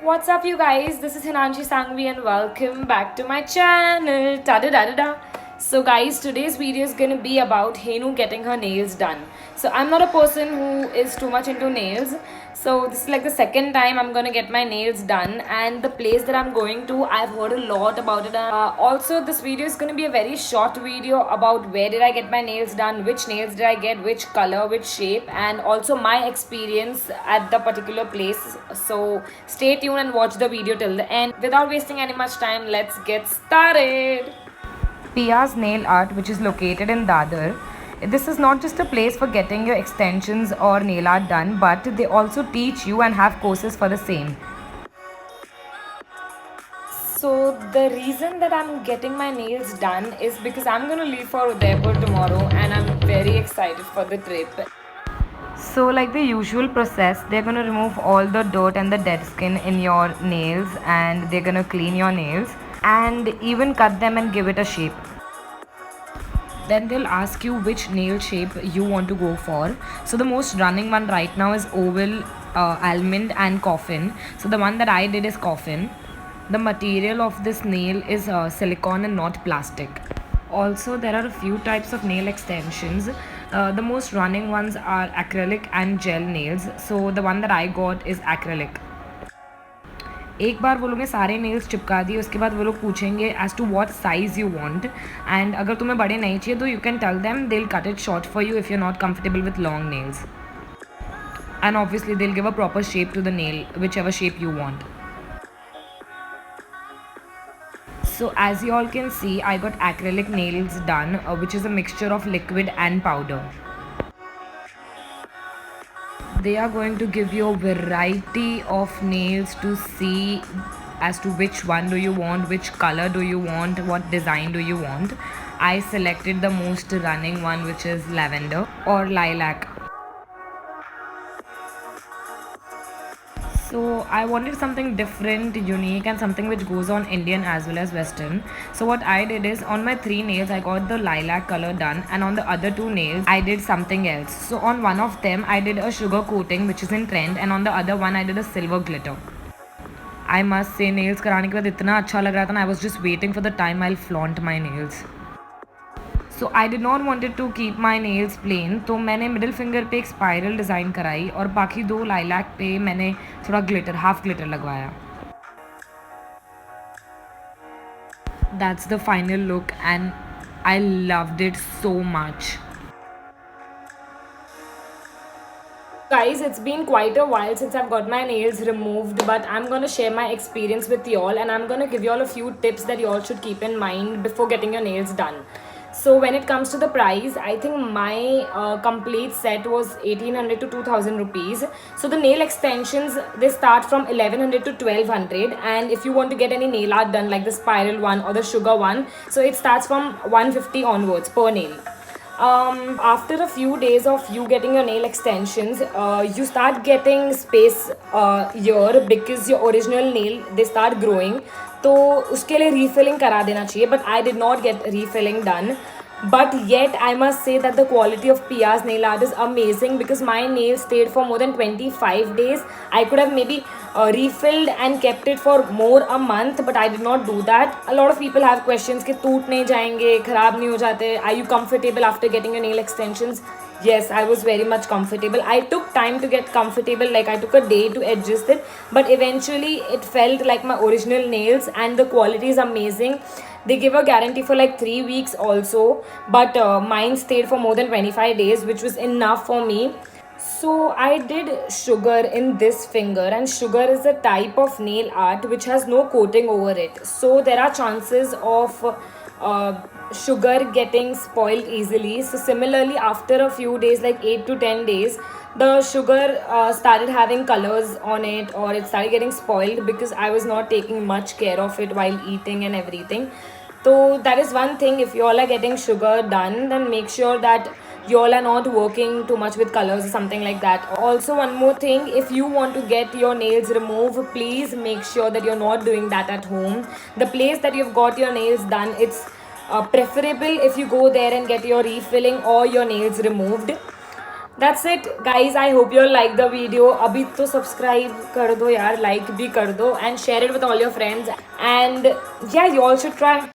What's up, you guys? This is Hinanshi Sangvi, and welcome back to my channel. Da da da da da. So, guys, today's video is gonna be about Henu getting her nails done. So, I'm not a person who is too much into nails. So, this is like the second time I'm gonna get my nails done, and the place that I'm going to, I've heard a lot about it. Also, this video is gonna be a very short video about where did I get my nails done, which nails did I get, which color, which shape, and also my experience at the particular place. So, stay tuned and watch the video till the end. Without wasting any much time, let's get started. Pia's Nail Art, which is located in Dadar. This is not just a place for getting your extensions or nail art done, but they also teach you and have courses for the same. So the reason that I'm getting my nails done is because I'm going to leave for Udaipur tomorrow and I'm very excited for the trip. So like the usual process, they're going to remove all the dirt and the dead skin in your nails, and they're going to clean your nails and even cut them and give it a shape. Then they'll ask you which nail shape you want to go for. So the most running one right now is oval, almond and coffin. So the one that I did is coffin. The material of this nail is silicone and not plastic. Also, there are a few types of nail extensions. The most running ones are acrylic and gel nails. So the one that I got is acrylic. एक बार वो लोग ने सारे nails चिपका दिए, उसके बाद वो लोग पूछेंगे as to what size you want, and अगर तुम्हें बड़े नहीं चाहिए तो you can tell them, they will cut it short for you if you are not comfortable with long nails, and obviously they will give a proper shape to the nail, whichever shape you want. So as you all can see, I got acrylic nails done, which is a mixture of liquid and powder. They are going to give you a variety of nails to see as to which one do you want, which color do you want, what design do you want. I selected the most running one, which is lavender or lilac. So I wanted something different, unique, and something which goes on Indian as well as Western. So what I did is, on my 3 nails I got the lilac color done, and on the other 2 nails I did something else. So on one of them I did a sugar coating, which is in trend, and on the other one I did a silver glitter. I must say, nails कराने के बाद इतना अच्छा लग रहा था ना, I was just waiting for the time I'll flaunt my nails. So I did not wanted to keep my nails plain, तो मैंने मिडिल फिंगर पे एक स्पायरल डिज़ाइन कराई और बाकी 2 लाइलैक पे मैंने थोड़ा ग्लिटर, हाफ ग्लिटर लगवाया. That's the final look and I loved it so much. Guys, it's been quite a while since I've got my nails removed, but I'm going to share my experience with y'all, and I'm going to give y'all a few tips that y'all should keep in mind before getting your nails done. So when it comes to the price, I think my complete set was 1800 to 2000 rupees. So the nail extensions, they start from 1100 to 1200, and if you want to get any nail art done like the spiral one or the sugar one, so it starts from 150 onwards per nail. After a few days of you getting your nail extensions, you start getting space here because your original nail, they start growing. तो उसके लिए refilling करा देना चाहिए, but I did not get refilling done. But yet I must say that the quality of Pia's nail art is amazing, because my nails stayed for more than 25 days. I could have maybe refilled and kept it for more a month, but I did not do that. A lot of people have questions कि टूट नहीं जाएंगे, ख़राब नहीं हो जाते, are you comfortable after getting your nail extensions? Yes, I was very much comfortable. I took time to get comfortable, like I took a day to adjust it, but eventually it felt like my original nails, and the quality is amazing. They give a guarantee for like 3 weeks also, but mine stayed for more than 25 days, which was enough for me. So I did sugar in this finger, and sugar is a type of nail art which has no coating over it. So there are chances of sugar getting spoiled easily. So similarly, after a few days, like 8 to 10 days, the sugar started having colors on it, or it started getting spoiled because I was not taking much care of it while eating and everything. So that is one thing. If you all are getting sugar done, then make sure that you all are not working too much with colors or something like that. Also, one more thing, if you want to get your nails removed, please make sure that you're not doing that at home. The place that you've got your nails done, it's preferable if you go there and get your refilling or your nails removed. That's it, guys. I hope you all like the video. अभी तो subscribe कर दो यार, like भी कर दो, and share it with all your friends. And yeah, you all should try.